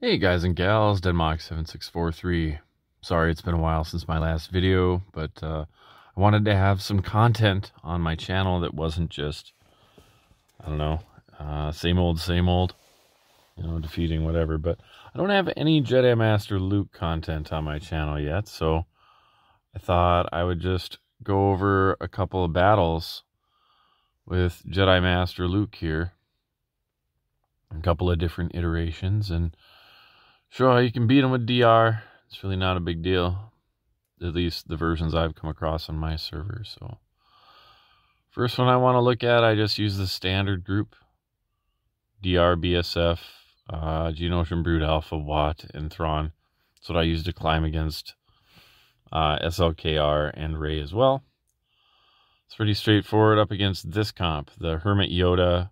Hey guys and gals, Denmark7643. Sorry it's been a while since my last video, but I wanted to have some content on my channel that wasn't just, I don't know, same old, defeating whatever. But I don't have any Jedi Master Luke content on my channel yet, so I thought I would just go over a couple of battles with Jedi Master Luke here. A couple of different iterations, and show how you can beat him with DR. It's really not a big deal. At least the versions I've come across on my server. So, first one I want to look at, I just use the standard group. DR, BSF, Geonosian Brood Alpha, Watt, and Thrawn. That's what I use to climb against SLKR and Rey as well. It's pretty straightforward up against this comp. The Hermit Yoda,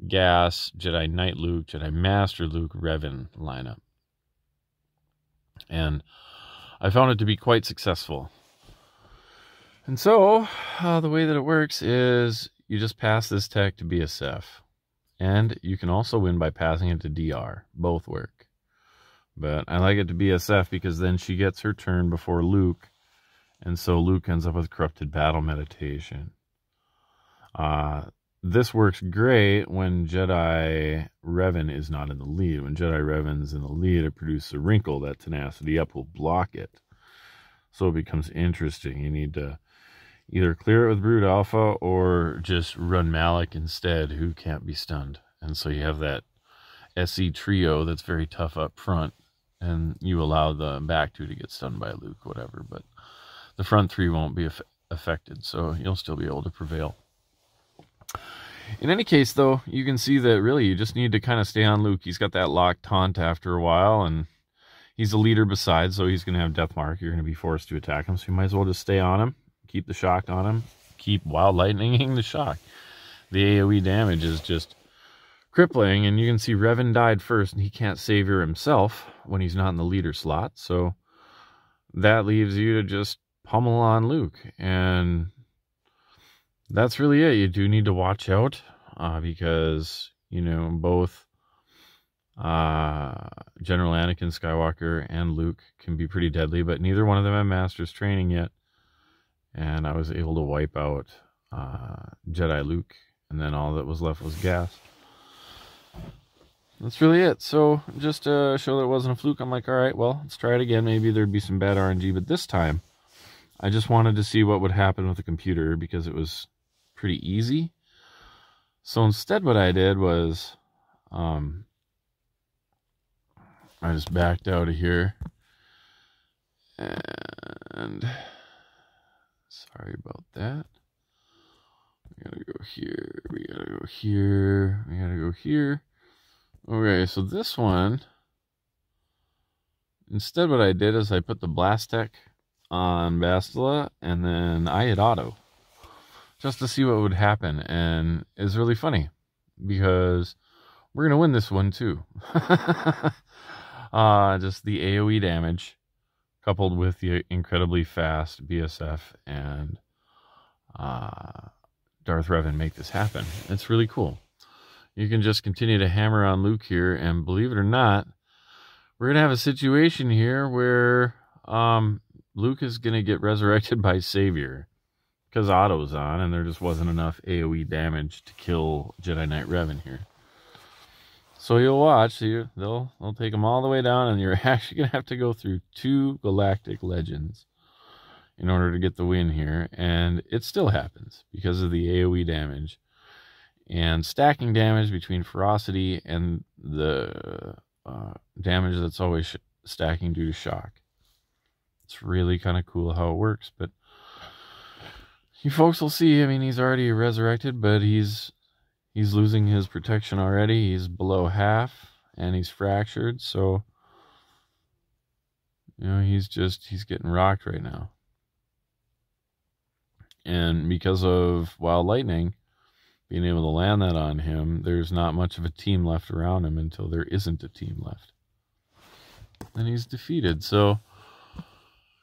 Gas, Jedi Knight Luke, Jedi Master Luke, Revan lineup. And I found it to be quite successful. And so, the way that it works is you just pass this tech to BSF. And you can also win by passing it to DR. Both work. But I like it to BSF because then she gets her turn before Luke. And so Luke ends up with Corrupted Battle Meditation. This works great when Jedi Revan is not in the lead. When Jedi Revan's in the lead, it produces a wrinkle. That tenacity up will block it. So it becomes interesting. You need to either clear it with Brood Alpha or just run Malak instead, who can't be stunned. And so you have that SC trio that's very tough up front, and you allow the back two to get stunned by Luke, whatever. But the front three won't be affected, so you'll still be able to prevail. In any case, though, you can see that really you just need to kind of stay on Luke. He's got that locked taunt after a while, and he's a leader besides, so he's going to have Death Mark. You're going to be forced to attack him, so you might as well just stay on him, keep the shock on him, keep Wild Lightninging the shock. The AoE damage is just crippling, and you can see Revan died first, and he can't savior himself when he's not in the leader slot, so that leaves you to just pummel on Luke, and that's really it. You do need to watch out because, both General Anakin Skywalker and Luke can be pretty deadly, but neither one of them have Master's training yet. And I was able to wipe out Jedi Luke, and then all that was left was Gas. That's really it. So just to show that it wasn't a fluke, I'm like, all right, well, let's try it again. Maybe there'd be some bad RNG, but this time I just wanted to see what would happen with the computer because it was pretty easy. So instead what I did was I just backed out of here, and sorry about that. We gotta go here, we gotta go here, we gotta go here. Okay, so this one, instead what I did is I put the Blast Tech on Bastila, and then I hit auto just to see what would happen. And it's really funny because we're gonna win this one too. Just the AoE damage coupled with the incredibly fast BSF and Darth Revan make this happen. It's really cool. You can just continue to hammer on Luke here, and believe it or not, we're gonna have a situation here where Luke is going to get resurrected by Savior because auto's on, and there just wasn't enough AoE damage to kill Jedi Knight Revan here. So you'll watch, they'll take them all the way down, and you're actually going to have to go through 2 Galactic Legends in order to get the win here, and it still happens because of the AoE damage and stacking damage between Ferocity and the damage that's always stacking due to shock. It's really kind of cool how it works, but you folks will see. I mean, he's already resurrected, but he's losing his protection already. He's below half, and he's fractured, so he's getting rocked right now. And because of Wild Lightning being able to land that on him, there's not much of a team left around him until there isn't a team left. And he's defeated, so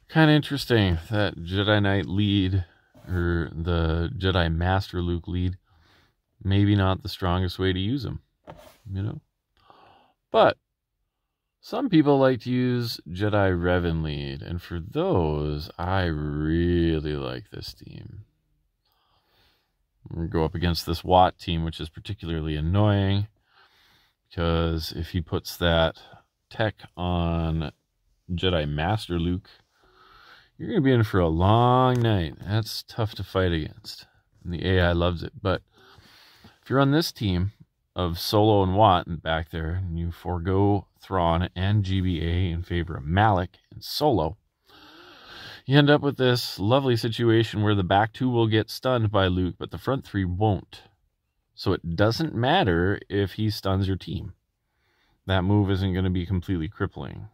kind of interesting that Jedi Knight lead, or the Jedi Master Luke lead, maybe not the strongest way to use him, But Some people like to use Jedi Revan lead, and for those, I really like this team. We're going to go up against this Watt team, which is particularly annoying, because if he puts that tech on Jedi Master Luke, you're going to be in for a long night. That's tough to fight against, and the AI loves it. But if you're on this team of Solo and Watt and back there, and you forego Thrawn and GBA in favor of Malak and Solo, you end up with this lovely situation where the back two will get stunned by Luke, but the front three won't. So it doesn't matter if he stuns your team. That move isn't going to be completely crippling.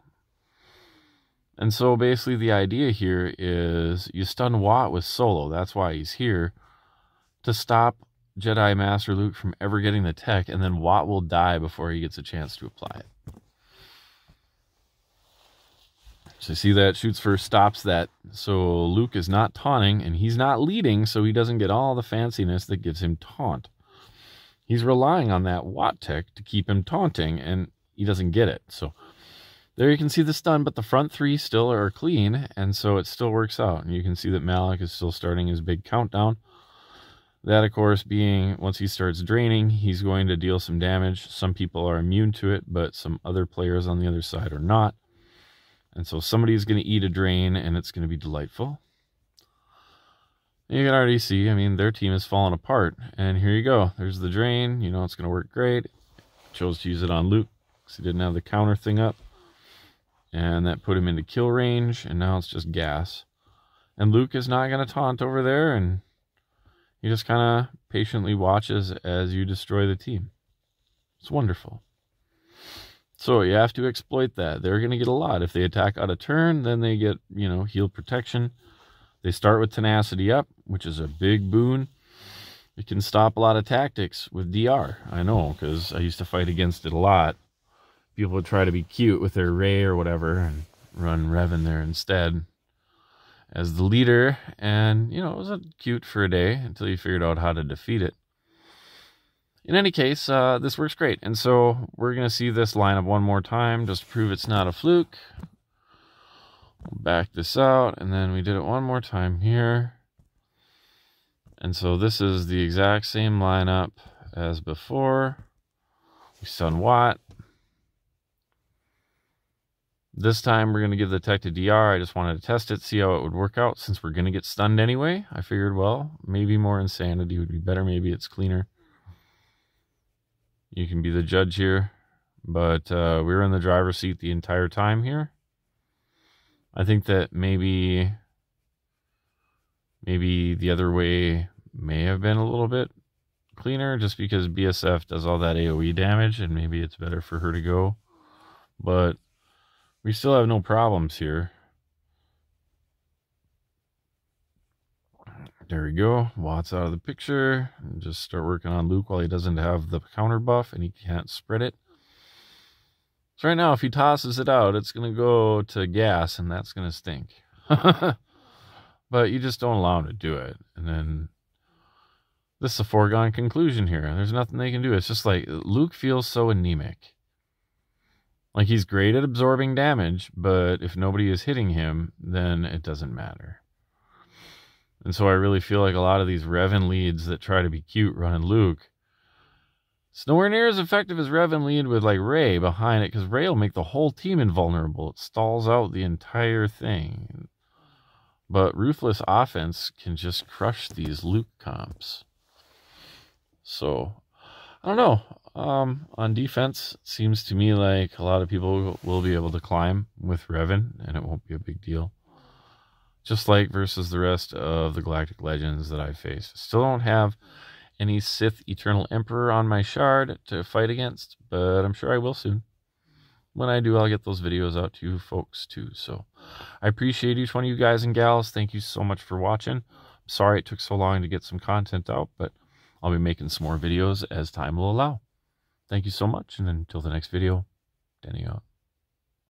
And so basically the idea here is you stun Watt with Solo. That's why he's here, to stop Jedi Master Luke from ever getting the tech, and then Watt will die before he gets a chance to apply it. So see that shoots first, stops that. So Luke is not taunting, and he's not leading, so he doesn't get all the fanciness that gives him taunt. He's relying on that Watt tech to keep him taunting, and he doesn't get it. So there you can see the stun, but the front three still are clean, and so it still works out. And you can see that Malak is still starting his big countdown. That, of course, being once he starts draining, he's going to deal some damage. Some people are immune to it, but some other players on the other side are not. And so somebody's going to eat a drain, and it's going to be delightful. You can already see, I mean, their team is falling apart. And here you go. There's the drain. You know it's going to work great. Chose to use it on Luke because he didn't have the counter thing up. And that put him into kill range, and now it's just gas. And Luke is not going to taunt over there, and he just kind of patiently watches as you destroy the team. It's wonderful. So you have to exploit that. They're going to get a lot. If they attack out of turn, then they get, heal protection. They start with tenacity up, which is a big boon. It can stop a lot of tactics with DR. I know, because I used to fight against it a lot. People would try to be cute with their Rey or whatever and run Revan there instead as the leader, and it was cute for a day until you figured out how to defeat it. In any case, this works great, and so we're going to see this lineup one more time just to prove it's not a fluke. We'll back this out, and then we did it one more time here. And so this is the exact same lineup as before. We stun Watt. This time we're going to give the tech to DR. I just wanted to test it, see how it would work out. Since we're going to get stunned anyway, I figured, well, maybe more insanity would be better. Maybe it's cleaner. You can be the judge here. But we were in the driver's seat the entire time here. I think that maybe the other way may have been a little bit cleaner, just because BSF does all that AoE damage, and maybe it's better for her to go. But we still have no problems here. There we go. Watt's out of the picture. And just start working on Luke while he doesn't have the counter buff and he can't spread it. So right now, if he tosses it out, it's going to go to gas, and that's going to stink. But you just don't allow him to do it. And then this is a foregone conclusion here. There's nothing they can do. It's just like Luke feels so anemic. Like, he's great at absorbing damage, but if nobody is hitting him, then it doesn't matter. And so I really feel like a lot of these Revan leads that try to be cute running Luke, it's nowhere near as effective as Revan lead with, like, Rey behind it, because Rey will make the whole team invulnerable. It stalls out the entire thing. But Ruthless Offense can just crush these Luke comps. So, I don't know. On defense, it seems to me like a lot of people will be able to climb with Revan, and it won't be a big deal. Just like versus the rest of the Galactic Legends that I face. Still don't have any Sith Eternal Emperor on my shard to fight against, but I'm sure I will soon. When I do, I'll get those videos out to you folks too. So I appreciate each one of you guys and gals. Thank you so much for watching. I'm sorry it took so long to get some content out, but I'll be making some more videos as time will allow. Thank you so much, and until the next video, Denny out.